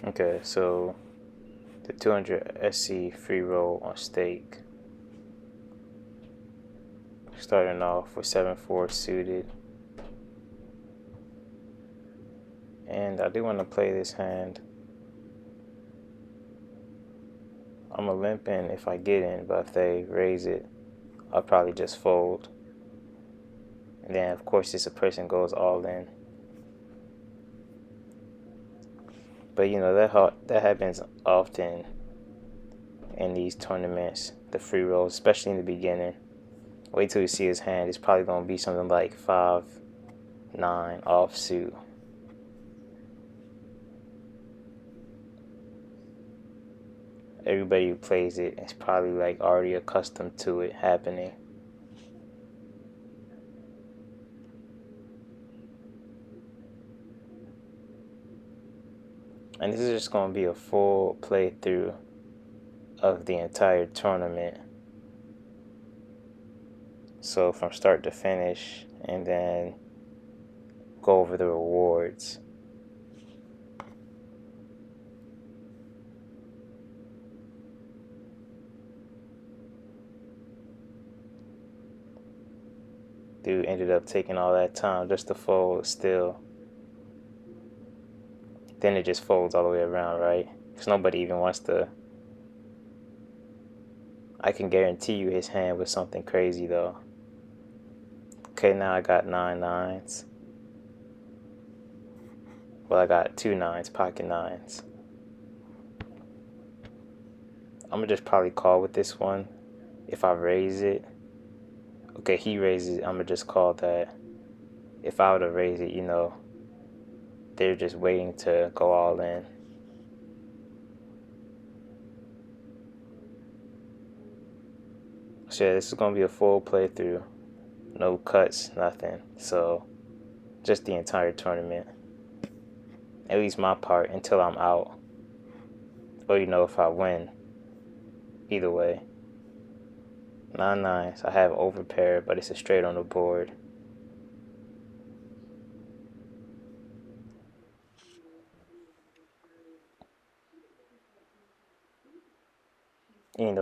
Okay, so the 200 SC free roll on stake. Starting off with 7-4 suited. And I do want to play this hand. I'm a limp in if I get in, but if they raise it, I'll probably just fold. And then, of course, this a person goes all in. But you know that happens often in these tournaments, the free rolls, especially in the beginning. Wait till you see his hand. It's probably gonna be something like 5-9 offsuit. Everybody who plays it is probably like already accustomed to it happening. And this is just gonna be a full playthrough of the entire tournament. So from start to finish, and then go over the rewards. Dude ended up taking all that time just to fold still. Then it just folds all the way around, right? Because nobody even wants to. I can guarantee you his hand was something crazy though. Okay, now I got 9 9s. Well, I got 2 9s, pocket 9s. I'm gonna just probably call with this one. If I raise it, okay, he raises it, I'm gonna just call that. If I were to raise it, they're just waiting to go all in. So yeah, this is gonna be a full playthrough. No cuts, nothing. So just the entire tournament. At least my part until I'm out. Or if I win. Either way. 9 9s. I have overpair, but it's a straight on the board.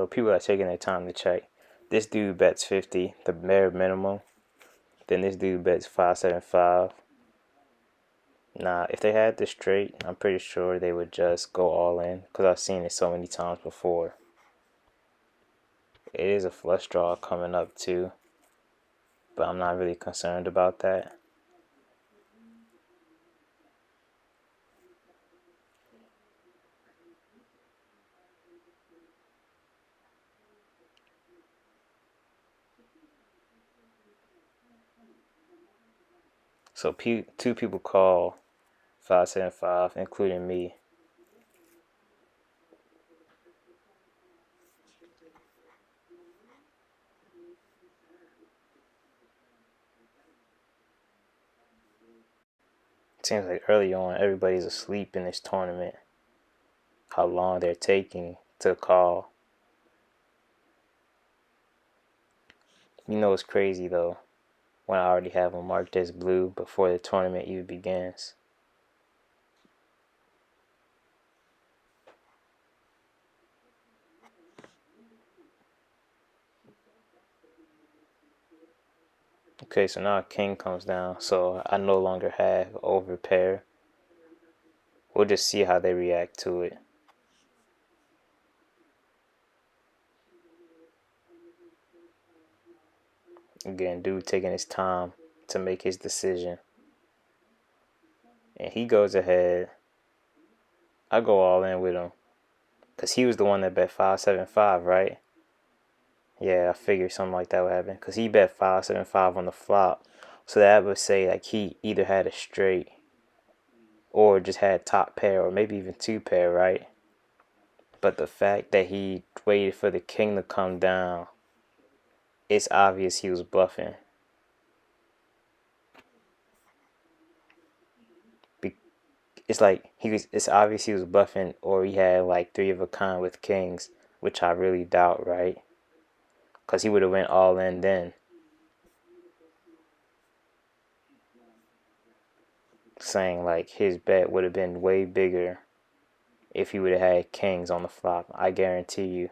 People are taking their time to check. This dude bets 50, the bare minimum. Then this dude bets 5-7-5. Nah, if they had this straight, I'm pretty sure they would just go all in because I've seen it so many times before. It is a flush draw coming up too, but I'm not really concerned about that. So two people call 5-7-5, including me. Seems like early on everybody's asleep in this tournament. How long they're taking to call. It's crazy though, when I already have them marked as blue before the tournament even begins. Okay, so now a king comes down, so I no longer have overpair. We'll just see how they react to it. Again, dude taking his time to make his decision. And he goes ahead. I go all in with him. Because he was the one that bet 5-7-5, right? Yeah, I figured something like that would happen. Because he bet 5-7-5 on the flop. So that would say like he either had a straight or just had top pair or maybe even two pair, right? But the fact that he waited for the king to come down, it's obvious he was bluffing. It's like it's obvious he was bluffing, or he had like three of a kind with kings, which I really doubt, right? Because he would have went all in then. Saying like his bet would have been way bigger if he would have had kings on the flop. I guarantee you.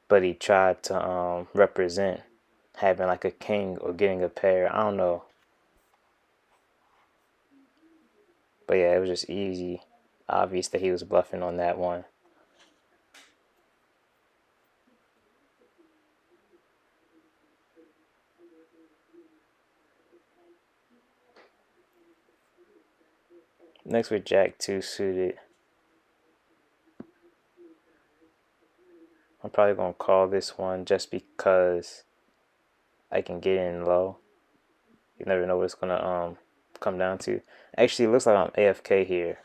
But he tried to represent having like a king or getting a pair. I don't know. But yeah, it was just easy. Obvious that he was bluffing on that one. Next with Jack 2 suited. I'm probably going to call this one just because I can get in low. You never know what it's going to come down to. Actually, it looks like I'm AFK here.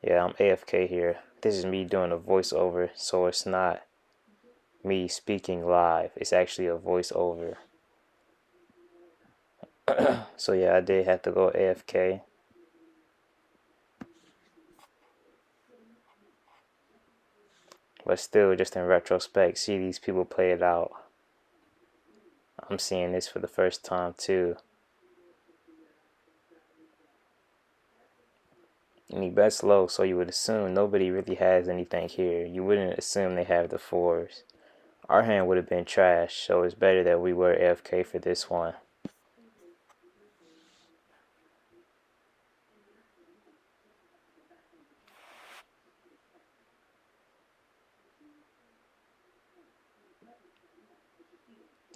Yeah, I'm AFK here. This is me doing a voiceover, so it's not me speaking live. It's actually a voiceover. So yeah, I did have to go AFK. But still, just in retrospect, see these people play it out. I'm seeing this for the first time too. And he bets low, so you would assume nobody really has anything here. You wouldn't assume they have the fours. Our hand would have been trash, so it's better that we were AFK for this one.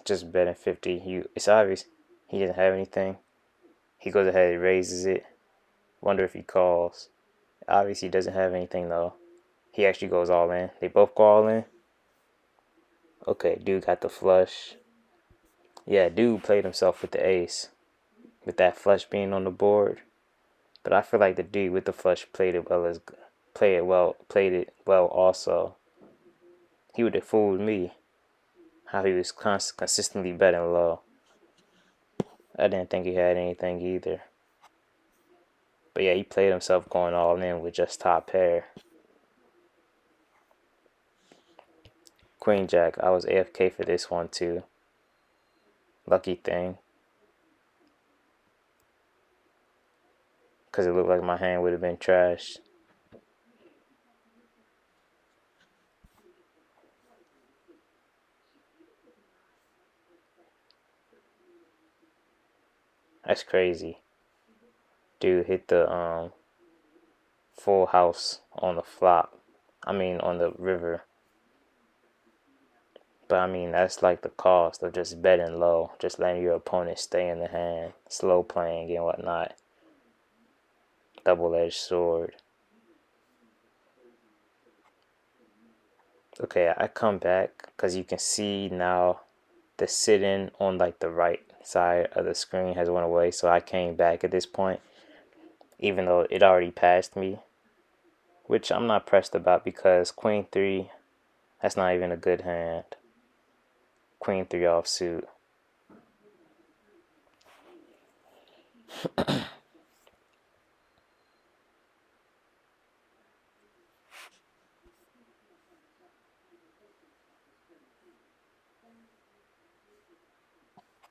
Just betting 50. It's obvious he doesn't have anything. He goes ahead and raises it. Wonder if he calls. Obviously, he doesn't have anything though. He actually goes all in. They both go all in. Okay, dude got the flush. Yeah, dude played himself with the ace, with that flush being on the board. But I feel like the dude with the flush played it well also. He would have fooled me. How he was consistently betting low. I didn't think he had anything either. But yeah, he played himself going all in with just top pair. Queen Jack, I was AFK for this one too. Lucky thing. Because it looked like my hand would have been trash. That's crazy. Dude hit the full house on the flop. I mean on the river. But I mean that's like the cost of just betting low. Just letting your opponent stay in the hand. Slow playing and whatnot. Double-edged sword. Okay, I come back because you can see now the sit-in on like the right side of the screen has went away, so I came back at this point even though it already passed me, which I'm not pressed about because queen 3, that's not even a good hand. Queen 3 offsuit.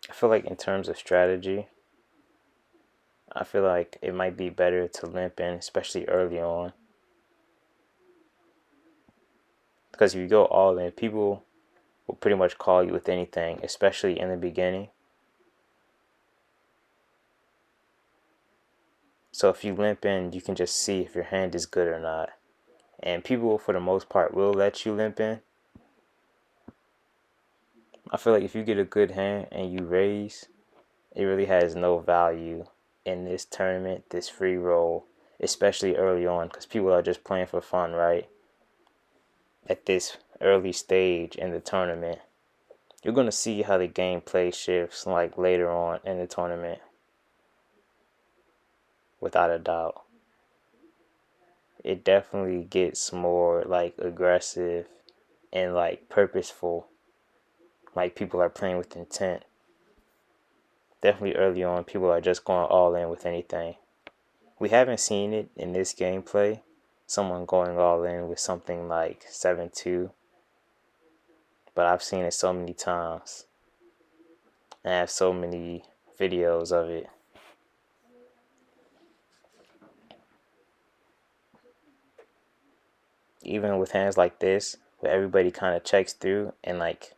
I feel like in terms of strategy, I feel like it might be better to limp in, especially early on. Because if you go all in, people will pretty much call you with anything, especially in the beginning. So if you limp in, you can just see if your hand is good or not. And people, for the most part, will let you limp in. I feel like if you get a good hand and you raise, it really has no value in this tournament, this free roll, especially early on, because people are just playing for fun, right? At this early stage in the tournament, you're going to see how the gameplay shifts like later on in the tournament, without a doubt. It definitely gets more like aggressive and like purposeful, like people are playing with intent. Definitely early on, people are just going all in with anything. We haven't seen it in this gameplay, someone going all in with something like 7-2, but I've seen it so many times. I have so many videos of it. even with hands like this, where everybody kind of checks through and like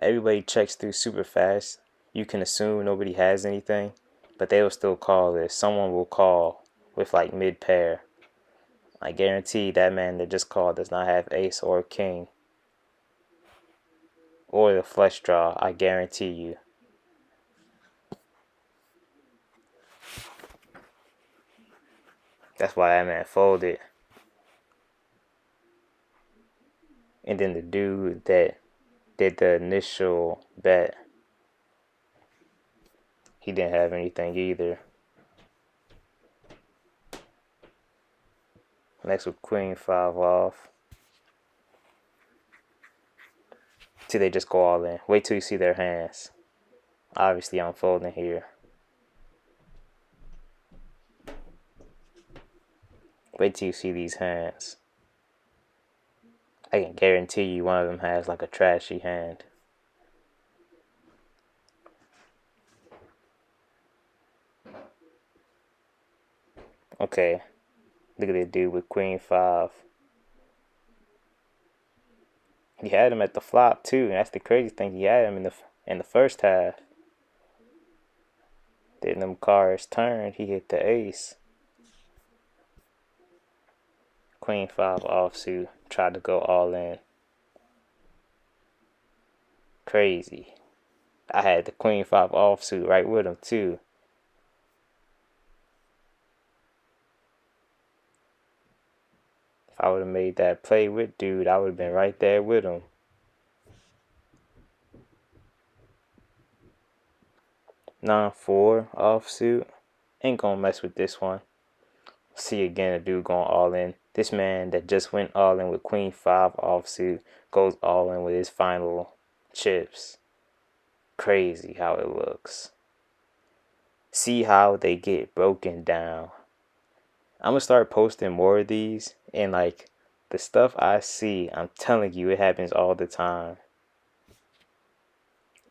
everybody checks through super fast, you can assume nobody has anything, but they will still call this. Someone will call with like mid pair. I guarantee that man that just called does not have ace or king or the flush draw. I guarantee you. That's why that man folded. And then the dude that did the initial bet, he didn't have anything either. Next with queen 5 off. See, they just go all in. Wait till you see their hands. Obviously, I'm folding here. Wait till you see these hands. I can guarantee you one of them has like a trashy hand. Okay. Look at that dude with queen 5. He had him at the flop too, and that's the crazy thing. He had him in the first half. Then them cards turned. He hit the ace. Queen 5 offsuit. Tried to go all in. Crazy. I had the queen 5 offsuit right with him too. If I would have made that play with dude, I would have been right there with him. Nine 4 offsuit. Ain't gonna mess with this one. See again a dude going all in. This man that just went all in with queen 5 offsuit goes all in with his final chips. Crazy how it looks. See how they get broken down. I'm gonna start posting more of these, and like the stuff I see, I'm telling you, it happens all the time.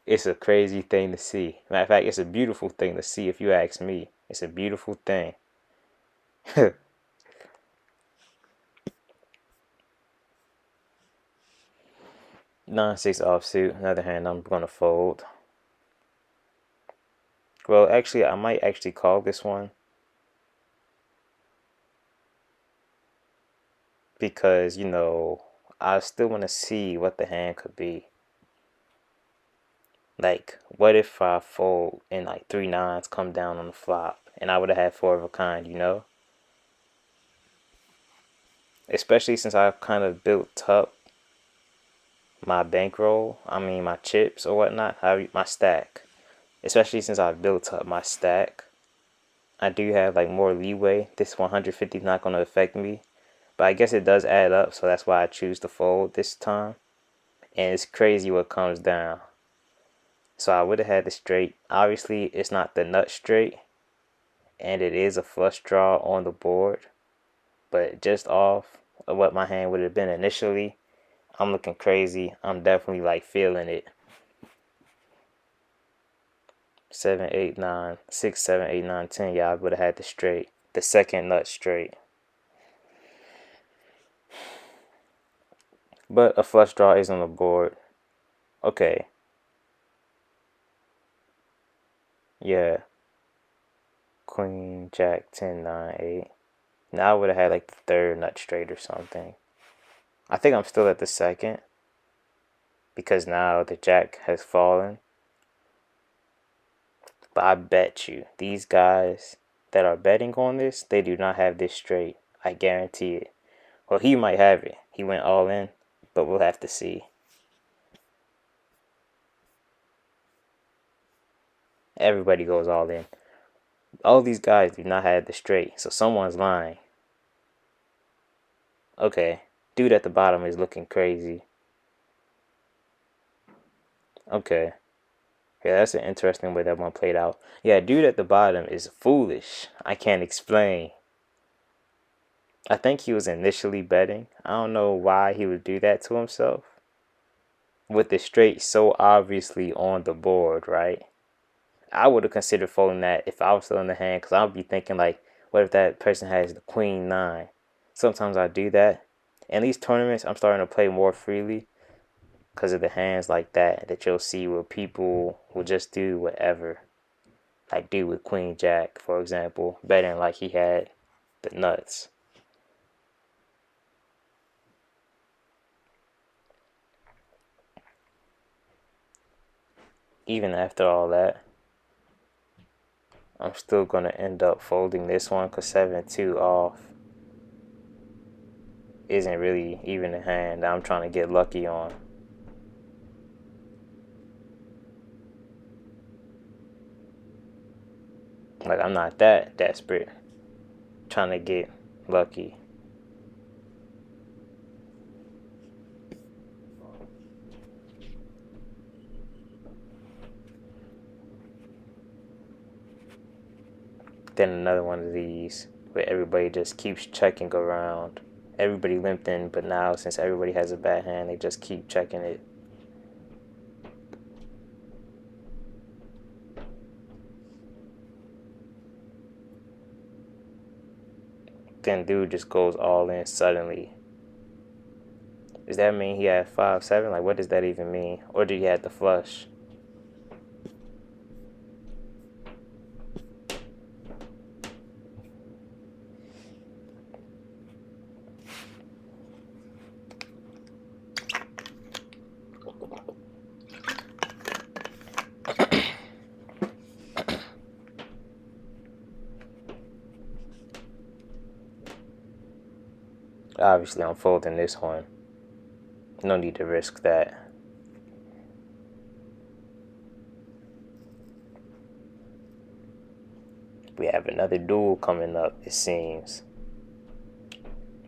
It's a crazy thing to see. Matter of fact, it's a beautiful thing to see if you ask me. It's a beautiful thing. 9-6 offsuit. Another hand I'm gonna fold. Well, actually, I might actually call this one. Because, you know, I still want to see what the hand could be. Like, what if I fold and like 3 9s come down on the flop and I would have had 4 of a kind, you know? Especially since I've kind of built up my bankroll, my chips or whatnot, my stack. Especially since I've built up my stack, I do have like more leeway. This 150 is not going to affect me, but I guess it does add up, so that's why I choose to fold this time. And it's crazy what comes down. So I would have had the straight. Obviously, it's not the nut straight, and it is a flush draw on the board, but just off of what my hand would have been initially, I'm looking crazy. I'm definitely like feeling it. 7, 8, 9, 6, 7, 8, 9, 10. Yeah, I would have had the straight, the second nut straight. But a flush draw is on the board. Okay. Yeah. Queen, Jack, 10, 9, 8. Now I would have had like the third nut straight or something. I think I'm still at the second, because now the Jack has fallen. But I bet you these guys that are betting on this, they do not have this straight. I guarantee it. Well, he might have it. He went all in, but we'll have to see. Everybody goes all in. All these guys do not have the straight, so someone's lying. Okay, dude at the bottom is looking crazy. Okay. Yeah, that's an interesting way that one played out. Yeah, dude at the bottom is foolish. I can't explain. I think he was initially betting. I don't know why he would do that to himself. With the straight so obviously on the board, right? I would have considered folding that if I was still in the hand, because I would be thinking like, what if that person has the queen 9? Sometimes I do that. In these tournaments, I'm starting to play more freely because of the hands like that you'll see where people will just do whatever. Like dude with Queen Jack, for example, betting like he had the nuts. Even after all that, I'm still going to end up folding this one because 7-2 off isn't really even a hand that I'm trying to get lucky on. Like, I'm not that desperate trying to get lucky. Then another one of these where everybody just keeps checking around. Everybody limped in, but now since everybody has a bad hand, they just keep checking it. Then dude just goes all in suddenly. Does that mean he had 5-7? Like, what does that even mean? Or did he have the flush? Obviously, I'm folding this one. No need to risk that. We have another duel coming up, it seems.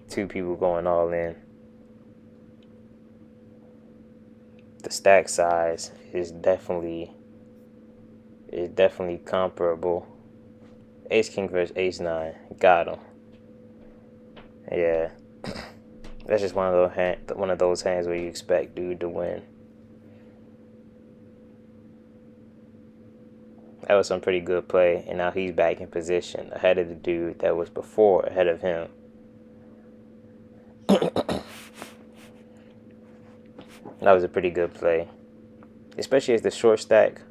Two people going all in. The stack size is definitely comparable. Ace King versus Ace 9. Got him. Yeah. That's just one of those hands where you expect dude to win. That was some pretty good play, and now he's back in position ahead of the dude that was before ahead of him. That was a pretty good play, especially as the short stack.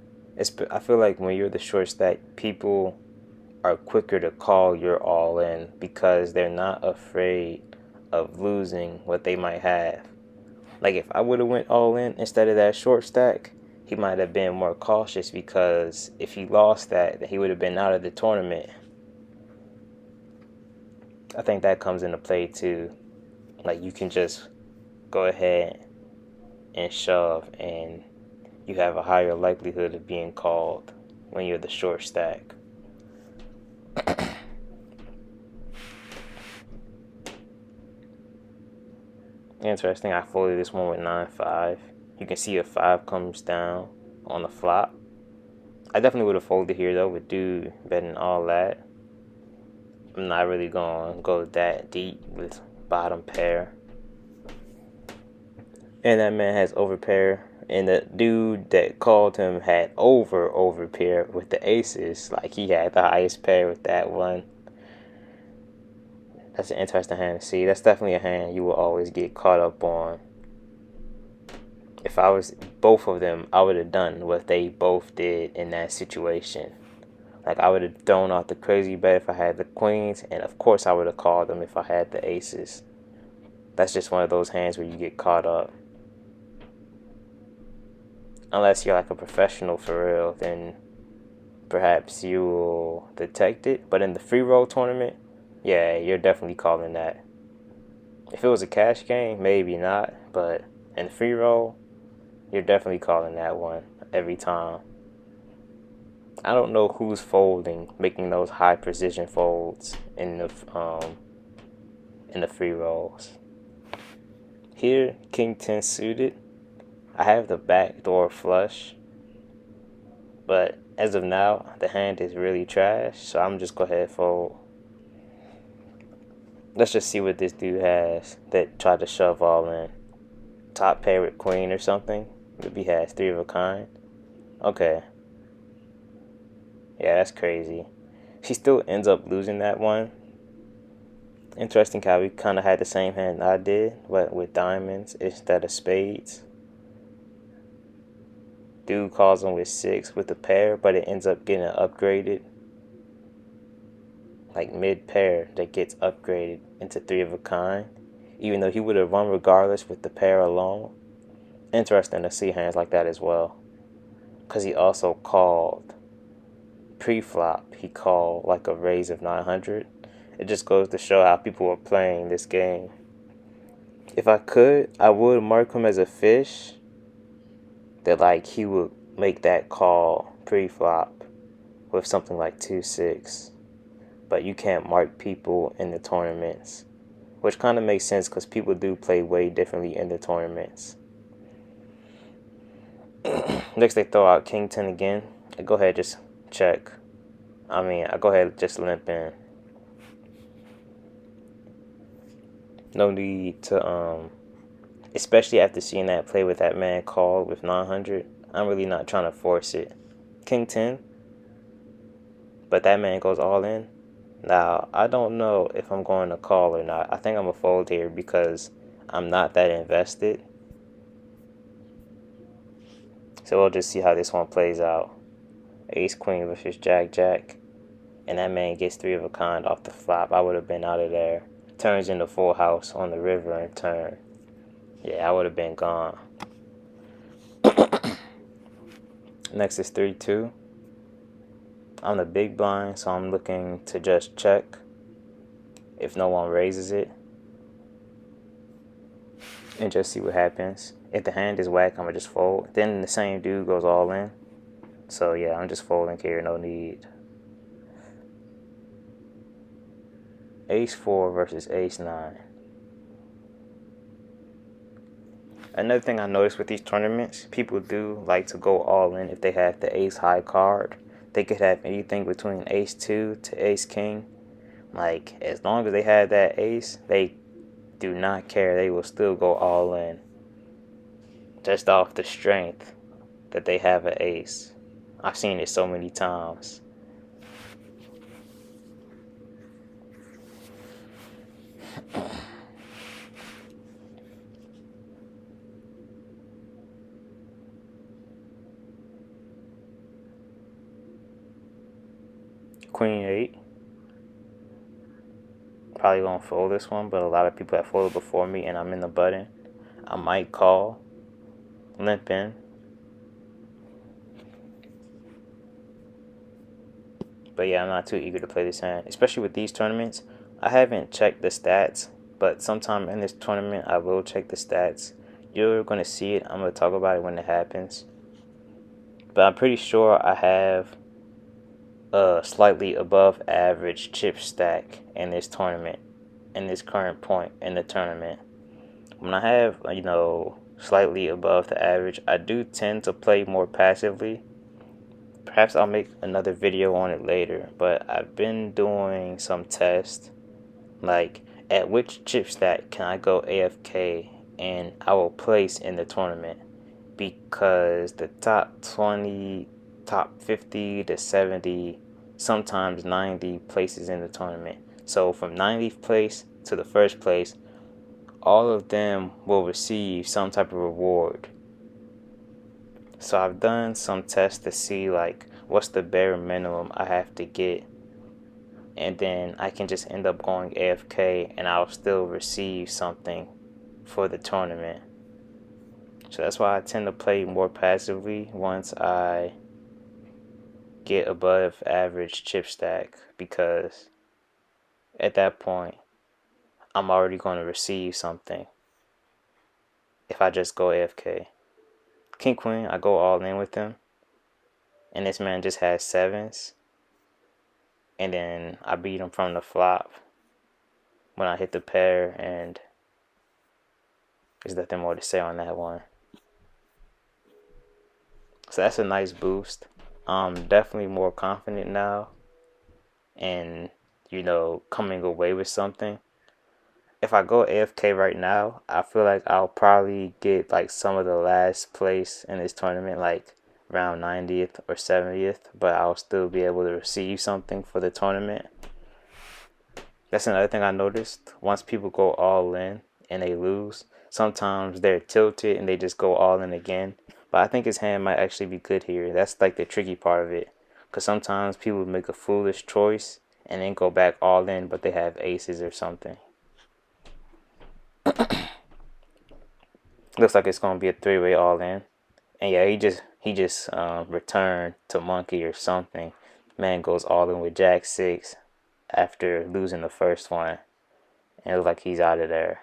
I feel like when you're the short stack, people are quicker to call your all in because they're not afraid of losing what they might have. Like if I would have went all in instead of that short stack, he might have been more cautious because if he lost that, then he would have been out of the tournament. I think that comes into play too. Like you can just go ahead and shove and you have a higher likelihood of being called when you're the short stack. Interesting, I folded this one with 9-5. You can see a 5 comes down on the flop. I definitely would have folded here though with dude betting all that. I'm not really going to go that deep with bottom pair. And that man has overpair. And the dude that called him had over pair with the aces. Like he had the highest pair with that one. That's an interesting hand to see. That's definitely a hand you will always get caught up on. If I was both of them, I would have done what they both did in that situation. Like I would have thrown out the crazy bet if I had the queens, and of course I would have called them if I had the aces. That's just one of those hands where you get caught up. Unless you're like a professional for real, then perhaps you will detect it. But in the free roll tournament, yeah, you're definitely calling that. If it was a cash game, maybe not. But in free roll, you're definitely calling that one every time. I don't know who's folding, making those high precision folds in the free rolls. Here, King 10 suited. I have the backdoor flush, but as of now, the hand is really trash, so I'm just go ahead and fold. Let's just see what this dude has that tried to shove all in. Top pair with queen or something. Maybe he has 3 of a kind. Okay. Yeah, that's crazy. She still ends up losing that one. Interesting how we kind of had the same hand I did, but with diamonds instead of spades. Dude calls him with 6 with a pair, but it ends up getting upgraded. Like mid pair, that gets upgraded into 3 of a kind. Even though he would have won regardless with the pair alone. Interesting to see hands like that as well. Because he also called pre-flop. He called like a raise of 900. It just goes to show how people are playing this game. If I could, I would mark him as a fish. That like he would make that call pre-flop with something like 2-6. But you can't mark people in the tournaments. Which kind of makes sense because people do play way differently in the tournaments. Next they throw out King 10 again. I go ahead just check. I go ahead just limp in. No need to especially after seeing that play with that man called with 900. I'm really not trying to force it. King 10. But that man goes all in. Now, I don't know if I'm going to call or not. I think I'm going to fold here because I'm not that invested. So we'll just see how this one plays out. Ace Queen versus Jack Jack. And that man gets 3 of a kind off the flop. I would have been out of there. Turns into full house on the river and turn. Yeah, I would have been gone. Next is 3-2. I'm the big blind, so I'm looking to just check if no one raises it. And just see what happens. If the hand is whack, I'm going to just fold. Then the same dude goes all in. So yeah, I'm just folding here, no need. Ace 4 versus Ace 9. Another thing I noticed with these tournaments, people do like to go all in if they have the Ace High card. They could have anything between Ace 2 to Ace King. Like, as long as they have that ace, they do not care. They will still go all in. Just off the strength that they have an ace. I've seen it so many times. Queen 8. Probably gonna fold this one, but a lot of people have folded before me and I'm in the button. I might call, limp in. But yeah, I'm not too eager to play this hand, especially with these tournaments. I haven't checked the stats, but sometime in this tournament I will check the stats. You're gonna see it. I'm gonna talk about it when it happens. But I'm pretty sure I have a slightly above average chip stack in this tournament, in this current point in the tournament. When I have, slightly above the average, I do tend to play more passively. Perhaps I'll make another video on it later, but I've been doing some tests, like at which chip stack can I go AFK and I will place in the tournament, because the top 20, top 50 to 70, sometimes 90 places in the tournament. So from 90th place to the first place, all of them will receive some type of reward. So I've done some tests to see like what's the bare minimum I have to get, and then I can just end up going AFK and I'll still receive something for the tournament. So that's why I tend to play more passively once I get above average chip stack, because at that point I'm already going to receive something if I just go AFK. King Queen, I go all in with them, and this man just has 7s, and then I beat him from the flop when I hit the pair, and there's nothing more to say on that one. So that's a nice boost. I'm definitely more confident now, and coming away with something. If I go AFK right now, I feel like I'll probably get like some of the last place in this tournament, like around 90th or 70th, but I'll still be able to receive something for the tournament. That's another thing I noticed. Once people go all in and they lose, sometimes they're tilted and they just go all in again. But I think his hand might actually be good here. That's like the tricky part of it. Because sometimes people make a foolish choice and then go back all in, but they have aces or something. Looks like it's gonna be a three-way all in. And yeah, he just returned to monkey or something. Man goes all in with Jack 6 after losing the first one. And it looks like he's out of there.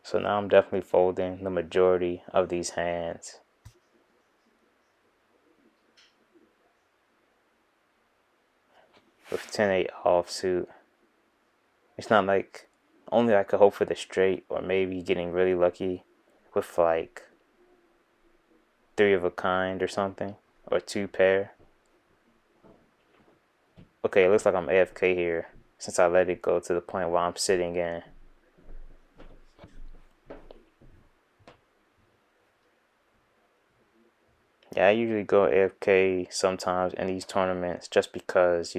So now I'm definitely folding the majority of these hands. With 10-8 offsuit. It's not like only I could hope for the straight or maybe getting really lucky with like three of a kind or something. Or two pair. Okay, it looks like I'm AFK here since I let it go to the point where I'm sitting in. Yeah, I usually go AFK sometimes in these tournaments just because,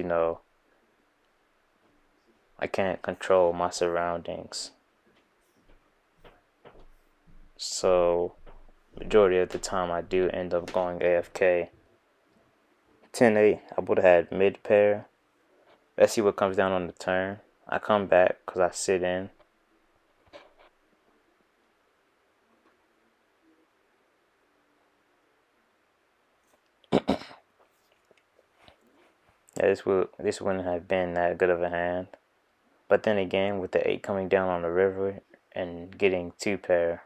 I can't control my surroundings. So, majority of the time I do end up going AFK. 10-8, I would have had mid pair. Let's see what comes down on the turn. I come back because I sit in. Yeah, this wouldn't have been that good of a hand. But then again, with the 8 coming down on the river and getting two pair,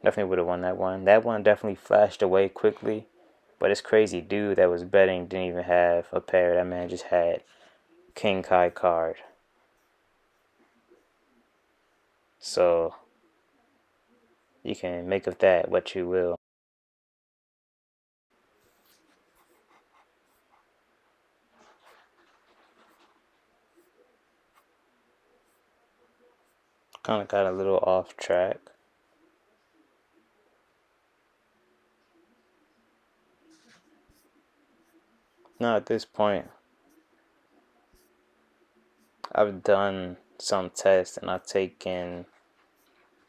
definitely would have won that one. That one definitely flashed away quickly. But this crazy dude that was betting didn't even have a pair. That man just had King Kai card. So you can make of that what you will. Kind of got a little off track. Now at this point, I've done some tests and I've taken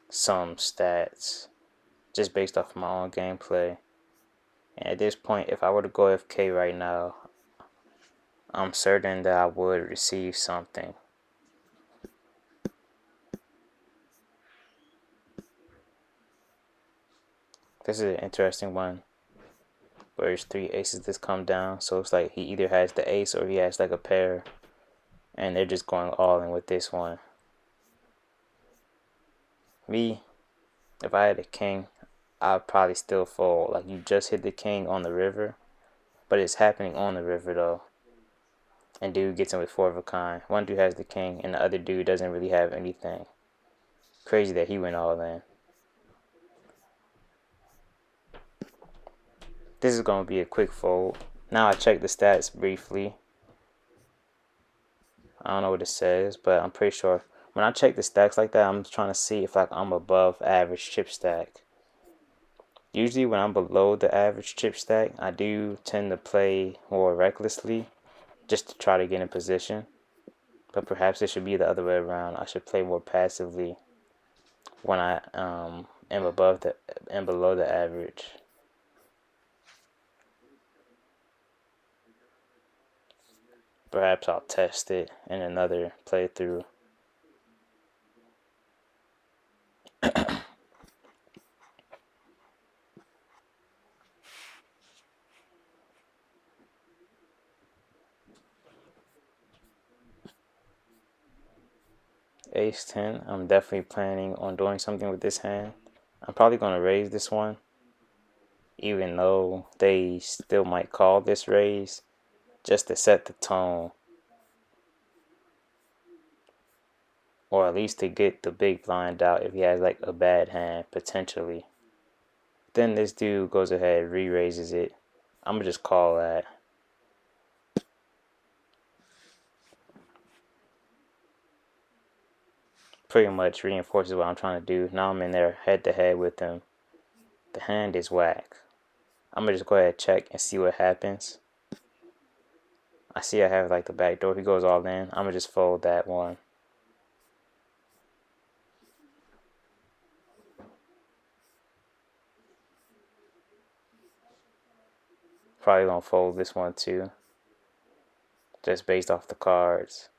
some stats just based off my own gameplay. And at this point, if I were to go FK right now, I'm certain that I would receive something. This is an interesting one. Where there's three aces that come down. So it's like he either has the ace or he has like a pair. And they're just going all in with this one. Me, if I had a king, I'd probably still fold. Like you just hit the king on the river. But it's happening on the river though. And dude gets in with four of a kind. One dude has the king and the other dude doesn't really have anything. Crazy that he went all in. This is going to be a quick fold. Now I checked the stats briefly. I don't know what it says, but I'm pretty sure when I check the stacks like that, I'm trying to see if like I'm above average chip stack. Usually when I'm below the average chip stack, I do tend to play more recklessly just to try to get in position. But perhaps it should be the other way around. I should play more passively when I am above the and below the average. Perhaps I'll test it in another playthrough. Ace 10, I'm definitely planning on doing something with this hand. I'm probably going to raise this one, even though they still might call this raise, just to set the tone. Or at least to get the big blind out if he has like a bad hand, potentially. Then this dude goes ahead, re-raises it. I'm going to just call that. pretty much reinforces what I'm trying to do. Now I'm in there head to head with him. The hand is whack. I'm gonna just go ahead and check and see what happens. I see I have like the back door. He goes all in. I'm gonna just fold that one. Probably gonna fold this one too. Just based off the cards.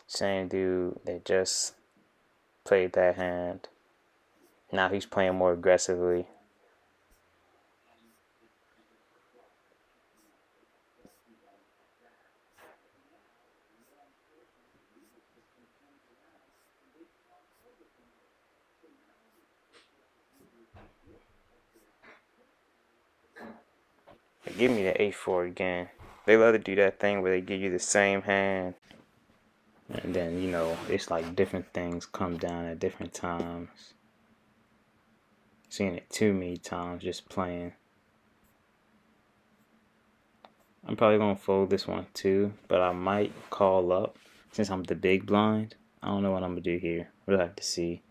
Same dude that just played that hand. Now he's playing more aggressively. Give me the A4 again. They love to do that thing where they give you the same hand. And then, you know, it's like different things come down at different times. Seen it too many times just playing. I'm probably going to fold this one too, but I might call up since I'm the big blind. I don't know what I'm going to do here. We'll have to see.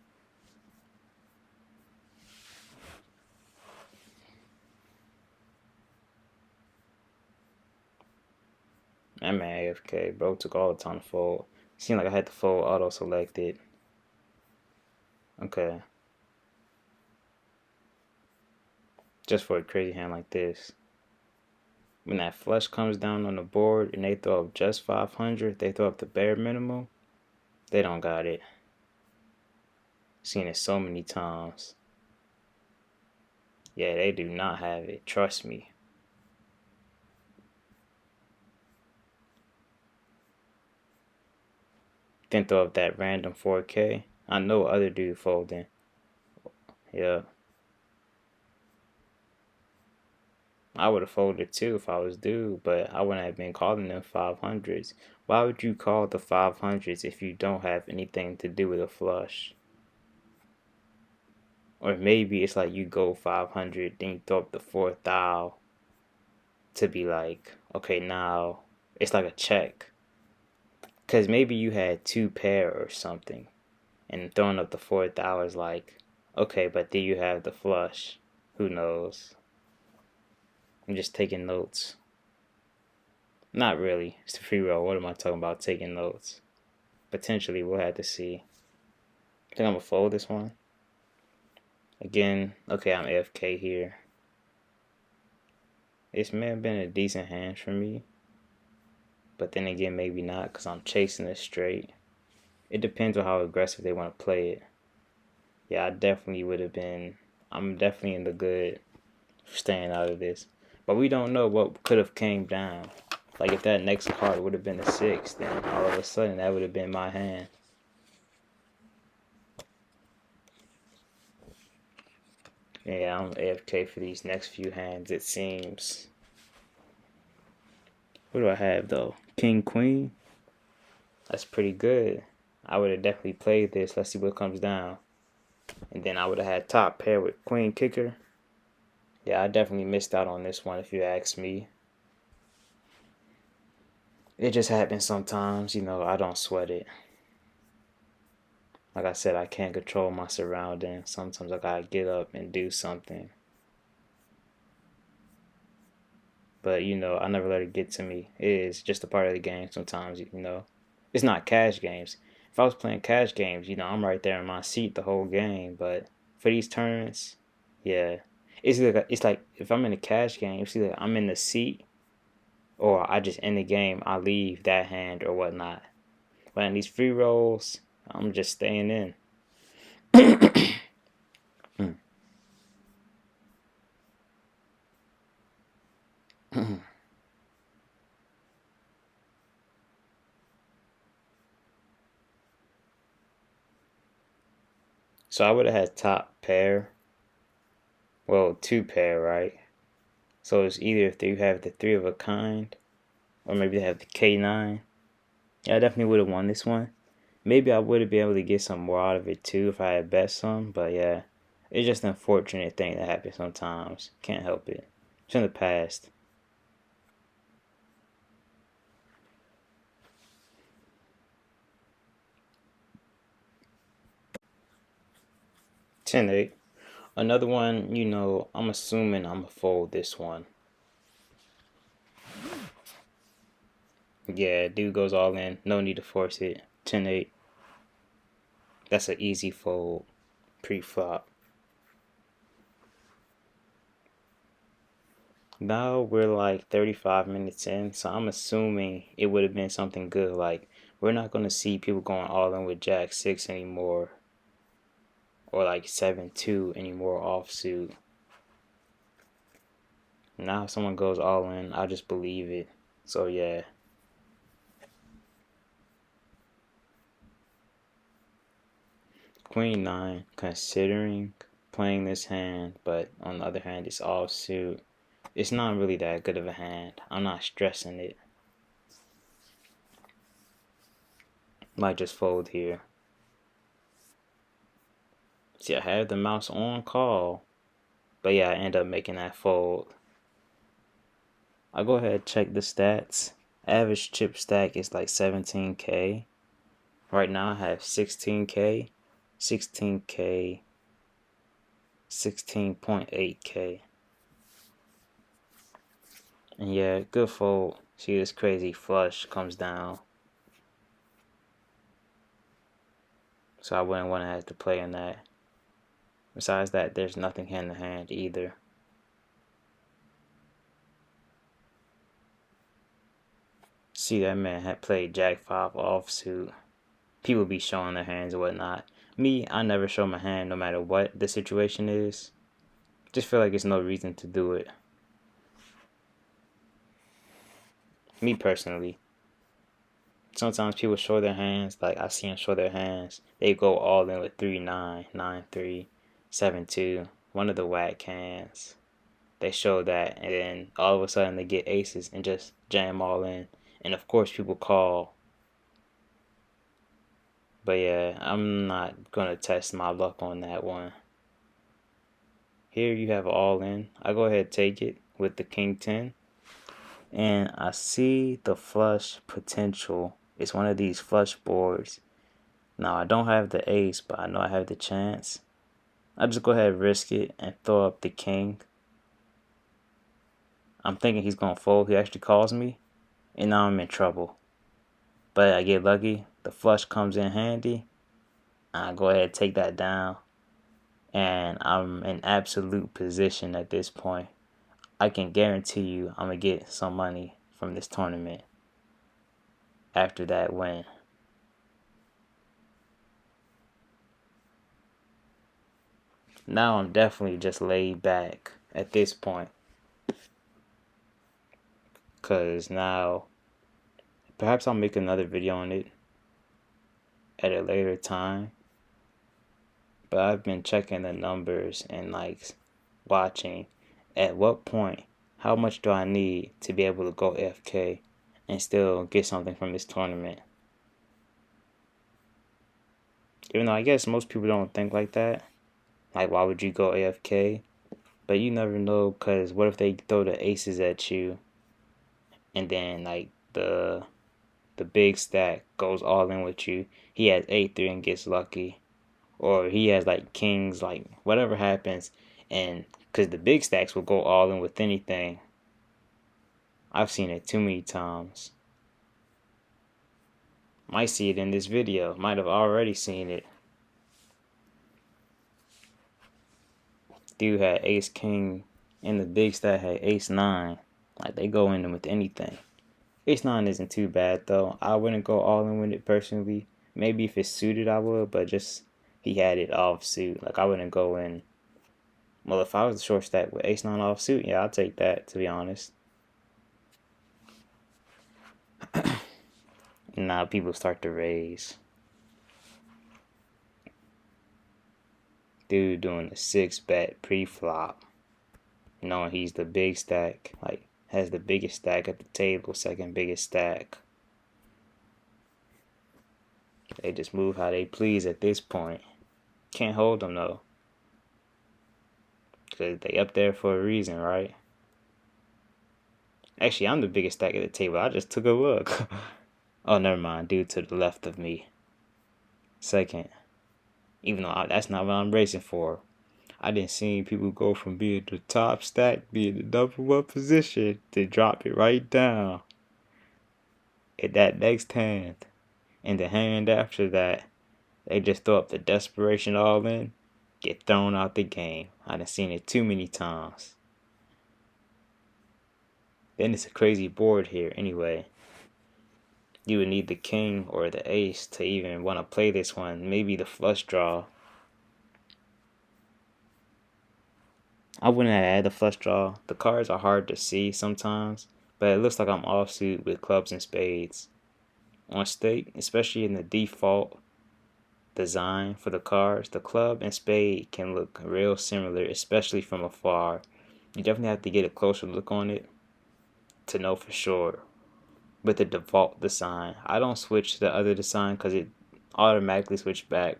I'm at AFK, bro. Took all the time to fold. Seemed like I had to fold auto selected. Okay. Just for a crazy hand like this. When that flush comes down on the board and they throw up just 500, they throw up the bare minimum, they don't got it. Seen it so many times. Yeah, they do not have it. Trust me. Then throw up that random 4K. I know other dude folding. Yeah. I would have folded too if I was due, but I wouldn't have been calling them 500s. Why would you call the 500s if you don't have anything to do with a flush? Or maybe it's like you go 500, then you throw up the 4,000 to be like, okay, now it's like a check. Because maybe you had two pair or something, and throwing up the 4,000 is like, okay, but then you have the flush. Who knows? I'm just taking notes. Not really. It's the free roll. What am I talking about taking notes? Potentially, we'll have to see. I think I'm going to fold this one. Again, okay, I'm AFK here. This may have been a decent hand for me. But then again, maybe not because I'm chasing it straight. It depends on how aggressive they want to play it. Yeah, I definitely would have been. I'm definitely in the good staying out of this. But we don't know what could have came down. Like if that next card would have been a 6, then all of a sudden that would have been my hand. Yeah, I'm AFK for these next few hands, it seems. What do I have though? King, Queen? That's pretty good. I would have definitely played this. Let's see what comes down. And then I would have had top pair with Queen Kicker. Yeah, I definitely missed out on this one if you ask me. It just happens sometimes, you know, I don't sweat it. Like I said, I can't control my surroundings. Sometimes I gotta get up and do something. But, you know, I never let it get to me. It is just a part of the game sometimes, you know. It's not cash games. If I was playing cash games, you know, I'm right there in my seat the whole game. But for these tournaments, yeah. It's like if I'm in a cash game, it's either I'm in the seat or I just end the game, I leave that hand or whatnot. But in these free rolls, I'm just staying in. So I would have had top pair. Well, two pair, right? So it's either if you have the 3 of a kind, or maybe they have the K9. Yeah, I definitely would have won this one. Maybe I would have been able to get some more out of it too if I had bet some, but yeah. It's just an unfortunate thing that happens sometimes. Can't help it. It's in the past. 10-8. Another one, you know, I'm assuming I'm gonna fold this one. Yeah, dude goes all in. No need to force it. 10-8. That's an easy fold pre-flop. Now we're like 35 minutes in, so I'm assuming it would have been something good. Like, we're not going to see people going all in with Jack 6 anymore, or like 7-2 anymore offsuit. Now if someone goes all in, I just believe it. So yeah. Queen 9, considering playing this hand, but on the other hand, it's offsuit. It's not really that good of a hand. I'm not stressing it. Might just fold here. See, I have the mouse on call, but yeah, I end up making that fold. I'll go ahead and check the stats. Average chip stack is like 17K. Right now I have 16K, 16K, 16.8K. And yeah, good fold. See, this crazy flush comes down. So I wouldn't want to have to play in that. Besides that, there's nothing hand to hand either. See, that man had played Jack 5 offsuit. People be showing their hands and whatnot. Me, I never show my hand no matter what the situation is. Just feel like there's no reason to do it. Me personally. Sometimes people show their hands, like I see them show their hands. They go all in with 3-9, 9-3, 7-2. One of the whack hands. They show that, and then all of a sudden they get aces and just jam all in. And of course people call. But yeah, I'm not gonna test my luck on that one. Here you have all in. I go ahead and take it with the king 10. And I see the flush potential. It's one of these flush boards. Now I don't have the ace, but I know I have the chance. I just go ahead and risk it and throw up the king. I'm thinking he's gonna fold. He actually calls me, and now I'm in trouble. But I get lucky. The flush comes in handy. I go ahead and take that down. And I'm in absolute position at this point. I can guarantee you I'm going to get some money from this tournament after that win. Now I'm definitely just laid back at this point. Because now, perhaps I'll make another video on it at a later time. But I've been checking the numbers and like watching at what point, how much do I need to be able to go FK and still get something from this tournament. Even though I guess most people don't think like that. Like, why would you go AFK? But you never know, because what if they throw the aces at you and then like the big stack goes all in with you. He has 8-3 and gets lucky. Or he has like kings, like whatever happens. And because the big stacks will go all in with anything. I've seen it too many times. Might see it in this video. Might have already seen it. Dude had ace king and the big stack had ace 9. Like they go in with anything. Ace 9 isn't too bad though. I wouldn't go all in with it personally. Maybe if it's suited I would, but just he had it off suit. Like I wouldn't go in. Well, if I was the short stack with ace 9 off suit, yeah, I'll take that, to be honest. Now people start to raise. Dude doing a 6-bet pre-flop, knowing he's the big stack, like has the biggest stack at the table, second biggest stack. They just move how they please at this point. Can't hold them though, because they up there for a reason, right? Actually, I'm the biggest stack at the table. I just took a look. Oh, never mind. Dude to the left of me. Second. Even though that's not what I'm racing for. I didn't see people go from being the top stack, being the number one position, to drop it right down at that next hand. And the hand after that, they just throw up the desperation all in, get thrown out the game. I done seen it too many times. Then it's a crazy board here anyway. You would need the king or the ace to even want to play this one. Maybe the flush draw. I wouldn't have had the flush draw. The cards are hard to see sometimes, but it looks like I'm offsuit with clubs and spades. On stake, especially in the default design for the cards, the club and spade can look real similar, especially from afar. You definitely have to get a closer look on it to know for sure. With the default design, I don't switch to the other design because it automatically switched back.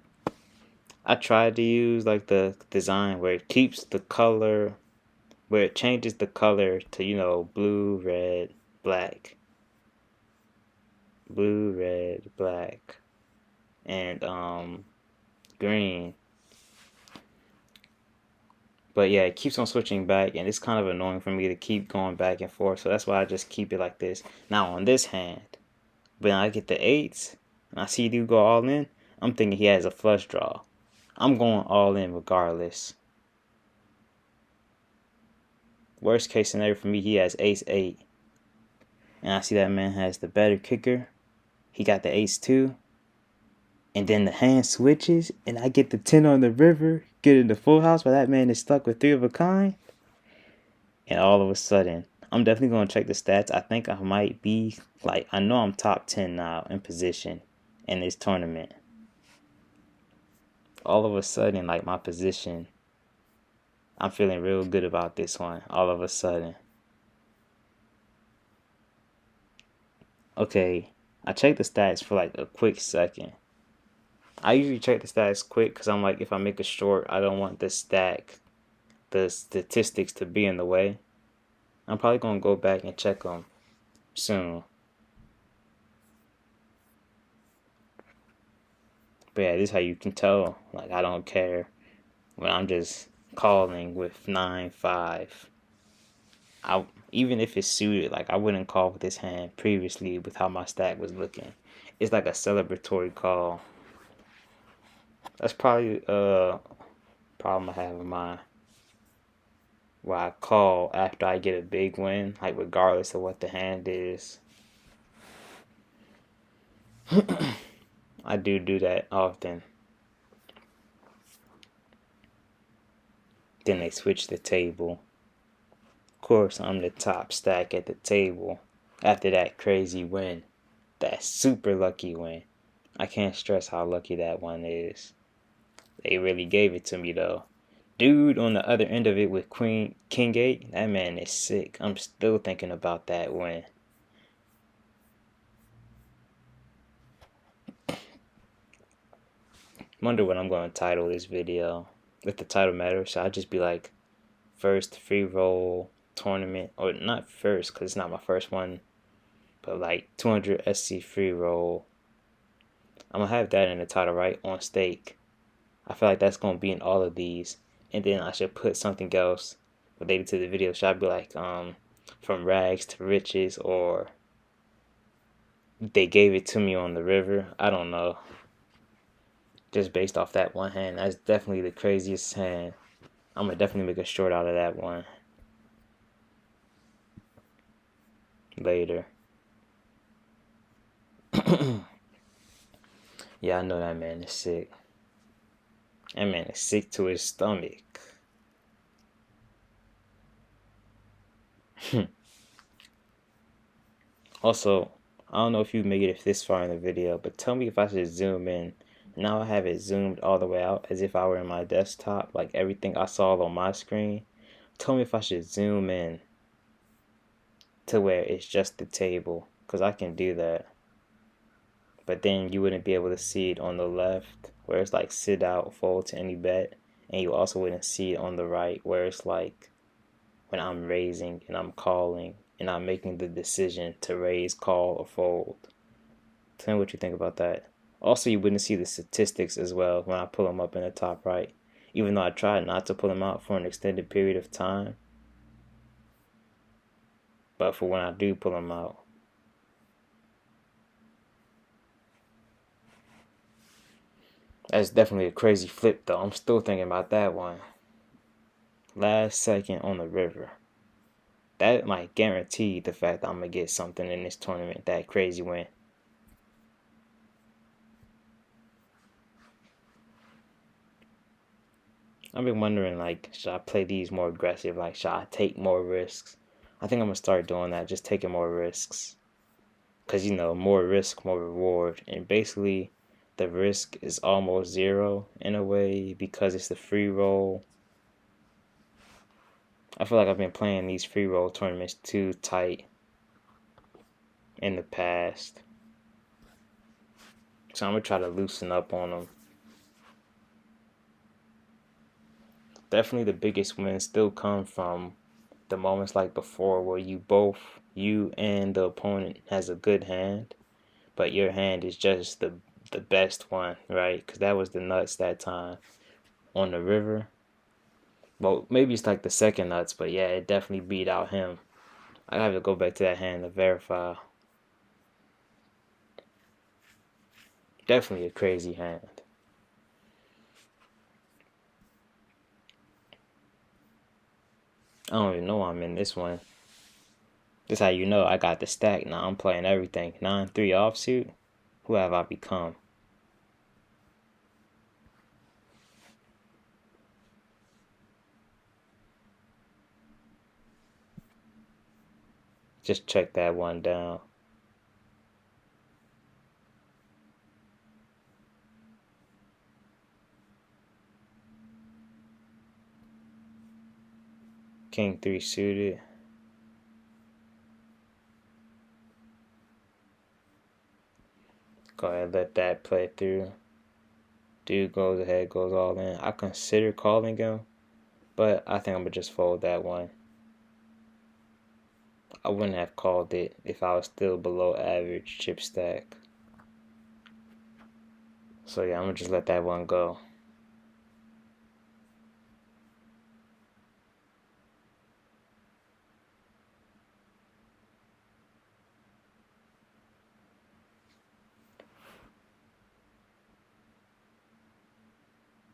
I tried to use like the design where it keeps the color, where it changes the color to, you know, blue, red, black. Blue, red, black, and green. But yeah, it keeps on switching back, and it's kind of annoying for me to keep going back and forth. So that's why I just keep it like this. Now on this hand, when I get the eights, and I see dude go all in, I'm thinking he has a flush draw. I'm going all in regardless. Worst case scenario for me, he has ace 8. And I see that man has the better kicker. He got the ace 2. And then the hand switches, and I get the 10 on the river, get in the full house while that man is stuck with 3 of a kind. And all of a sudden, I'm definitely going to check the stats. I think I might be, like, I know I'm top 10 now in position in this tournament. All of a sudden, like, my position, I'm feeling real good about this one. All of a sudden. Okay, I checked the stats for, like, a quick second. I usually check the stats quick because I'm like, if I make a short, I don't want the statistics to be in the way. I'm probably going to go back and check them soon. But yeah, this is how you can tell. Like, I don't care when I'm just calling with 9-5. Even if it's suited, like, I wouldn't call with this hand previously with how my stack was looking. It's like a celebratory call. That's probably a problem I have in mind. Where I call after I get a big win, like regardless of what the hand is. I do that often. Then they switch the table. Of course, I'm the top stack at the table after that crazy win. That super lucky win. I can't stress how lucky that one is. They really gave it to me though. Dude on the other end of it with King 8, that man is sick. I'm still thinking about that win. Wonder what I'm going to title this video. If the title matters, so I'll just be like, first free roll tournament, or not first because it's not my first one, but like 200 SC free roll. I'm going to have that in the title, right? On stake. I feel like that's going to be in all of these. And then I should put something else related to the video. Should I be like, from rags to riches, or they gave it to me on the river? I don't know. Just based off that one hand, that's definitely the craziest hand. I'm going to definitely make a short out of that one later. Yeah, I know that man is sick. That man is sick to his stomach. Also, I don't know if you made it this far in the video, but tell me if I should zoom in. Now I have it zoomed all the way out as if I were in my desktop, like everything I saw on my screen. Tell me if I should zoom in to where it's just the table, because I can do that. But then you wouldn't be able to see it on the left where it's like sit out, fold to any bet. And you also wouldn't see it on the right where it's like when I'm raising and I'm calling and I'm making the decision to raise, call, or fold. Tell me what you think about that. Also, you wouldn't see the statistics as well when I pull them up in the top right. Even though I tried not to pull them out for an extended period of time, but for when I do pull them out. That's definitely a crazy flip though. I'm still thinking about that one. Last second on the river. That might guarantee the fact that I'm going to get something in this tournament. That crazy win. I've been wondering, like, should I play these more aggressive? Like, should I take more risks? I think I'm going to start doing that, just taking more risks. Because, more risk, more reward. And basically, the risk is almost zero in a way because it's the free roll. I feel like I've been playing these free roll tournaments too tight in the past. So I'm going to try to loosen up on them. Definitely the biggest wins still come from the moments like before where you and the opponent has a good hand, but your hand is just the best one, right? Because that was the nuts that time on the river. Well, maybe it's like the second nuts, but yeah, it definitely beat out him. I have to go back to that hand to verify. Definitely a crazy hand. I don't even know I'm in this one. This how you know I got the stack. Now I'm playing everything. 9-3 offsuit. Who have I become? Just check that one down. King 3 suited. Go ahead, let that play through. Dude goes ahead, goes all in. I consider calling him, but I think I'm going to just fold that one. I wouldn't have called it if I was still below average chip stack. So yeah, I'm going to just let that one go.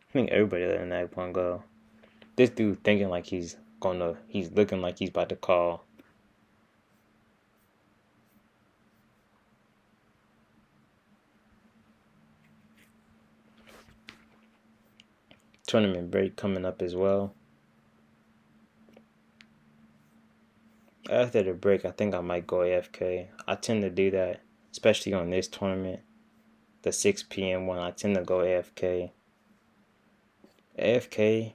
I think everybody letting that one go. This dude thinking like he's looking like he's about to call. Tournament break coming up as well. After the break, I think I might go AFK. I tend to do that, especially on this tournament, the 6 p.m. one. I tend to go AFK. AFK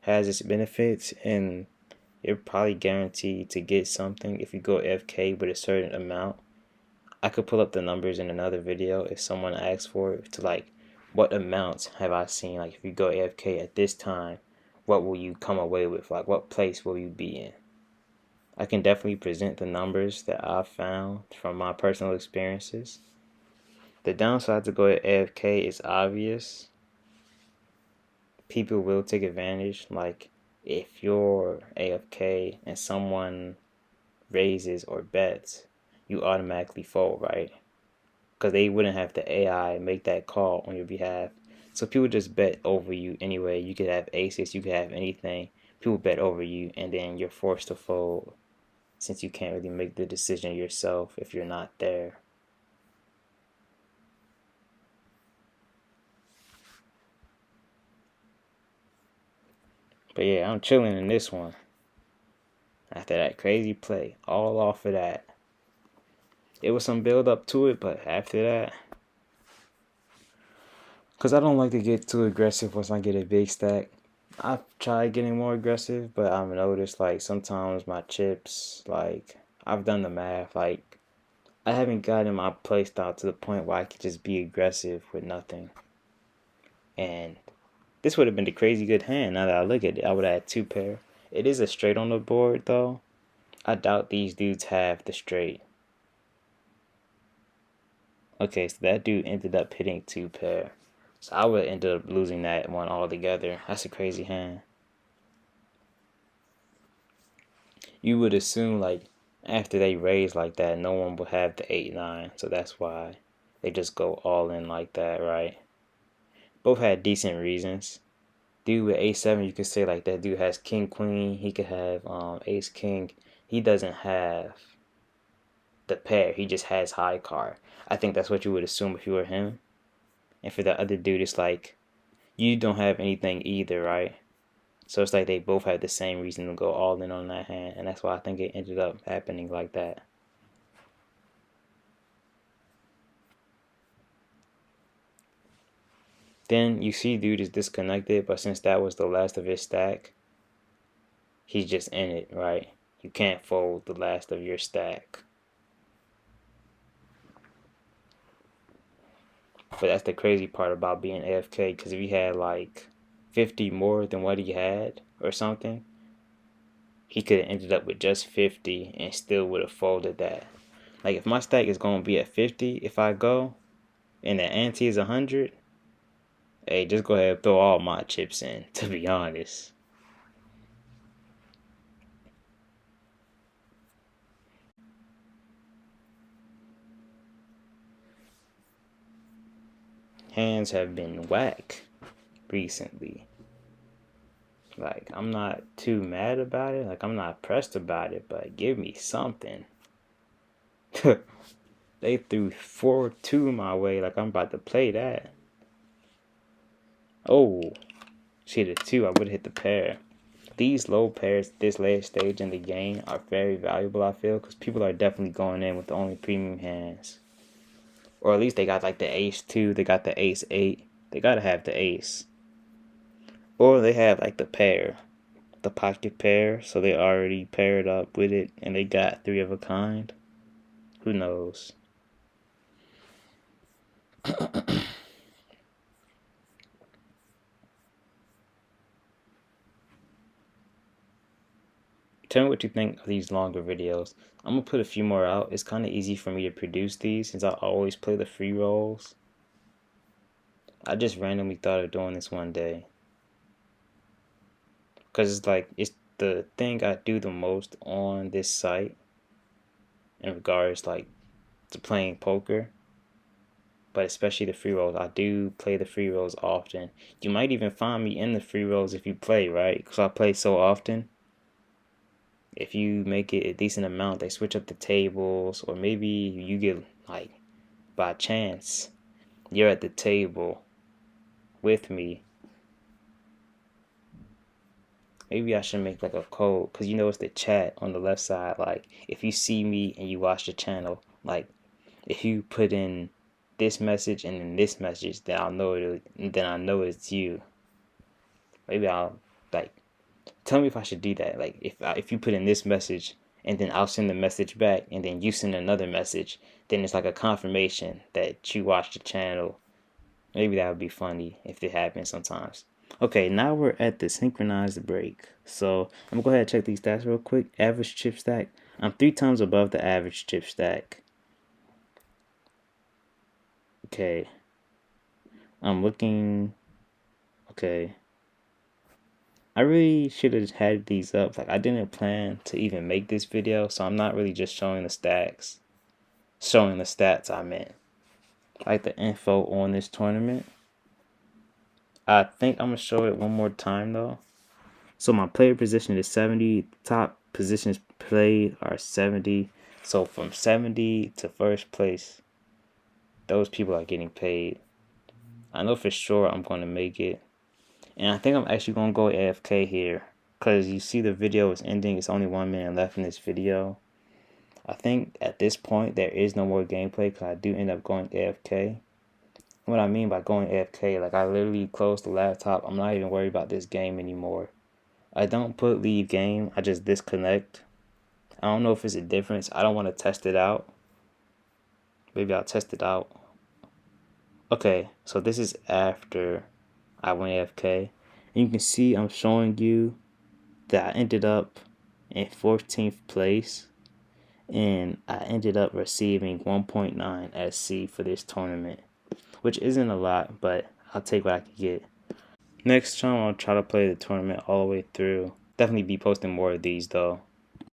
has its benefits, and you're probably guaranteed to get something if you go AFK with a certain amount. I could pull up the numbers in another video if someone asks for it, to like, what amounts have I seen? Like, if you go AFK at this time, what will you come away with? Like, what place will you be in? I can definitely present the numbers that I've found from my personal experiences. The downside to go to AFK is obvious. People will take advantage. Like, if you're AFK and someone raises or bets, you automatically fold, right? Because they wouldn't have the AI make that call on your behalf. So people just bet over you anyway. You could have aces, you could have anything. People bet over you, and then you're forced to fold since you can't really make the decision yourself if you're not there. But yeah, I'm chilling in this one. After that crazy play, all off of that. It was some build up to it, but after that, because I don't like to get too aggressive once I get a big stack. I've tried getting more aggressive, but I've noticed like sometimes my chips, like I've done the math, like I haven't gotten my playstyle to the point where I could just be aggressive with nothing. And this would have been a crazy good hand now that I look at it. I would have had two pair. It is a straight on the board though. I doubt these dudes have the straight. Okay, so that dude ended up hitting 2 pair. So I would end up losing that one altogether. That's a crazy hand. You would assume like after they raise like that, no one will have the 8-9. So that's why they just go all in like that, right? Both had decent reasons. Dude with A7, you could say like that dude has king queen. He could have ace king. He doesn't have the pair. He just has high card. I think that's what you would assume if you were him. And for the other dude, it's like you don't have anything either, right? So it's like they both have the same reason to go all in on that hand, and that's why I think it ended up happening like that. Then you see dude is disconnected, but since that was the last of his stack, he's just in it, right? You can't fold the last of your stack. But that's the crazy part about being AFK, because if he had like 50 more than what he had or something, he could have ended up with just 50 and still would have folded that. Like if my stack is going to be at 50 if I go, and the ante is 100, hey, just go ahead and throw all my chips in, to be honest. Hands have been whack recently. Like, I'm not too mad about it. Like, I'm not pressed about it, but give me something. They threw 4-2 my way. Like, I'm about to play that. Oh, she hit a 2. I would have hit the pair. These low pairs, this late stage in the game, are very valuable, I feel, because people are definitely going in with the only premium hands. Or at least they got like the ace 2, they got the ace 8. They gotta have the ace. Or they have like the pair, the pocket pair, so they already paired up with it and they got 3 of a kind. Who knows? Tell me what you think of these longer videos. I'm gonna put a few more out. It's kind of easy for me to produce these since I always play the free rolls. I just randomly thought of doing this one day. Because it's like, it's the thing I do the most on this site in regards like to playing poker. But especially the free rolls. I do play the free rolls often. You might even find me in the free rolls if you play, right? Because I play so often. If you make it a decent amount, they switch up the tables, or maybe you get like by chance you're at the table with me. Maybe I should make like a code, because you know it's the chat on the left side. Like if you see me and you watch the channel, like if you put in this message and then this message, then I know it's you. Maybe I'll like tell me if I should do that. Like if you put in this message and then I'll send the message back and then you send another message, then it's like a confirmation that you watched the channel. Maybe that would be funny if it happens sometimes. Okay, now we're at the synchronized break. So I'm gonna go ahead and check these stats real quick. Average chip stack. I'm 3 times above the average chip stack. Okay. I'm looking. Okay. I really should have had these up. Like I didn't plan to even make this video, so I'm not really just showing the stacks. Showing the stats I meant. Like the info on this tournament. I think I'm gonna show it one more time though. So my player position is 70. Top positions played are 70. So from 70 to first place, those people are getting paid. I know for sure I'm gonna make it. And I think I'm actually gonna go AFK here. Cause you see the video is ending. It's only 1 minute left in this video. I think at this point there is no more gameplay because I do end up going AFK. What I mean by going AFK, like I literally close the laptop. I'm not even worried about this game anymore. I don't put leave game. I just disconnect. I don't know if it's a difference. I don't want to test it out. Maybe I'll test it out. Okay, so this is after I went AFK. And you can see I'm showing you that I ended up in 14th place, and I ended up receiving 1.9 SC for this tournament, which isn't a lot, but I'll take what I can get. Next time I'll try to play the tournament all the way through. Definitely be posting more of these though.